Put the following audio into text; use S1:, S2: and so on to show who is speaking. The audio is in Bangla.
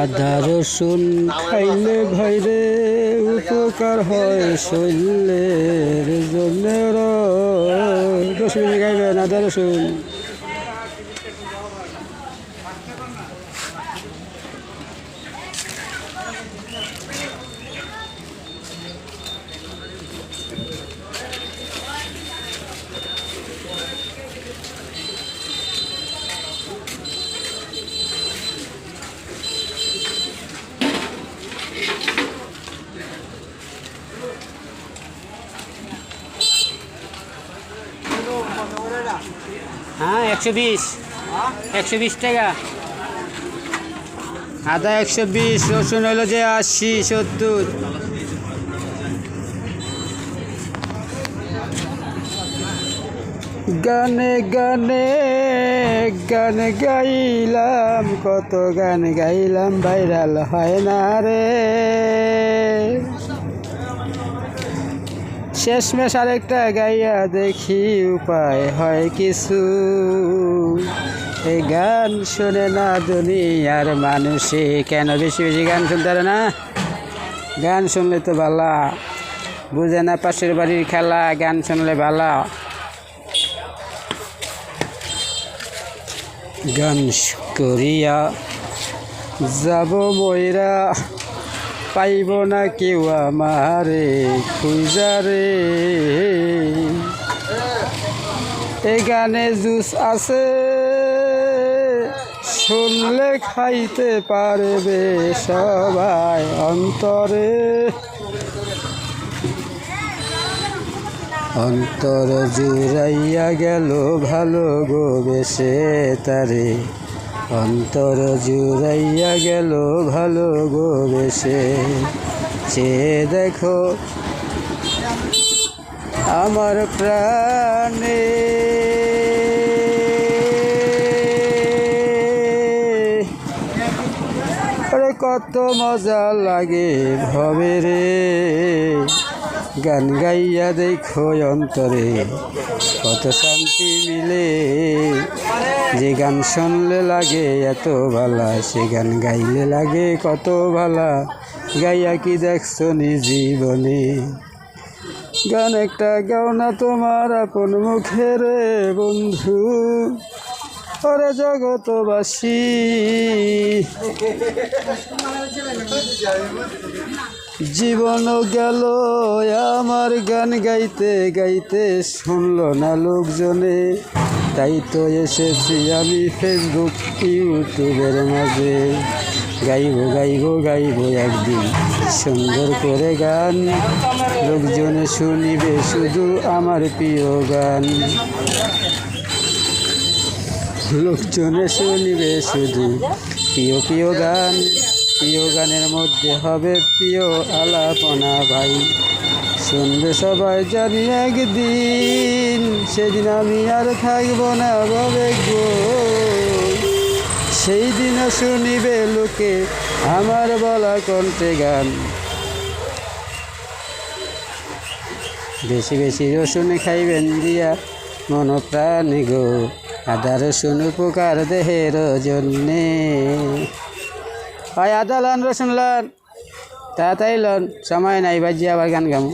S1: আদা রসুন খাইলে ভাইরে উপকার হয় শরীরের জন্য। রসুন খাইবেন, আদা রসুন। হ্যাঁ 120 টাকা আদা, 120। রসুন হলো যে 80 70। গানে গানে গান গাইলাম, কত গান গাইলাম, ভাইরাল হয় না রে। শেষমেশ আরেকটা গাইয়া দেখি, উপায় হয় কিছু। এই গান শুনে না দুনিয়ার মানুষে। কেন বেশি বেশি গান শুনতে পারে না? গান শুনলে তো ভালো, বুঝে না পাশের বাড়ির খেলা, গান শুনলে ভালো। গান করিয়া যাব ময়রা, পাইব না কেউ আমারে খুঁজা রে। এই গানে জুস আছে, শুনলে খাইতে পারবে সবাই অন্তরে। অন্তর জুড়াইয়া গেল ভালো গো বেশে তারে। অন্তর জুড়াইয়া গেল ভালো গো বেশে। চেয়ে দেখো আমার প্রাণে, কত মজা লাগে ভবে রে। গান গাইয়া দেখো অন্তরে কত শান্তি মিলে। যে গান শুনলে লাগে এত ভালা, সে গান গাইলে লাগে কত ভালা। গাইয়া কি দেখছো নি জীবনে? গান একটা গাও না তোমার আপন মুখে রে বন্ধু। ওরে জগতবাসী, জীবন গেল আমার গান গাইতে গাইতে, শুনলো না লোকজনে। তাই তো এসেছি আমি ফেসবুক ইউটিউবের মাঝে। গাইব গাইব গাইব একদিন সুন্দর করে গান, লোকজনে শুনিবে শুধু আমার প্রিয় গান। লোকজনে শুনিবে শুধু প্রিয় প্রিয় গান। প্রিয় গানের মধ্যে হবে প্রিয় আলাপনা ভাই। শুনবে সবাই জানি একদিন, সেদিন আমি আর থাকব না ভাবে গো। সেই দিনও শুনিবে লোকে আমার বলা কণ্ঠে গান। বেশি বেশি রসুন খাইবেন দিয়া মন প্রাণ গো। আদা রসুন উপকার দেহের জন্যে। হয় আদা লন রসুন লন, তাড়াতাড়ি লন, সময় নাই বাজি আবার গান গামু।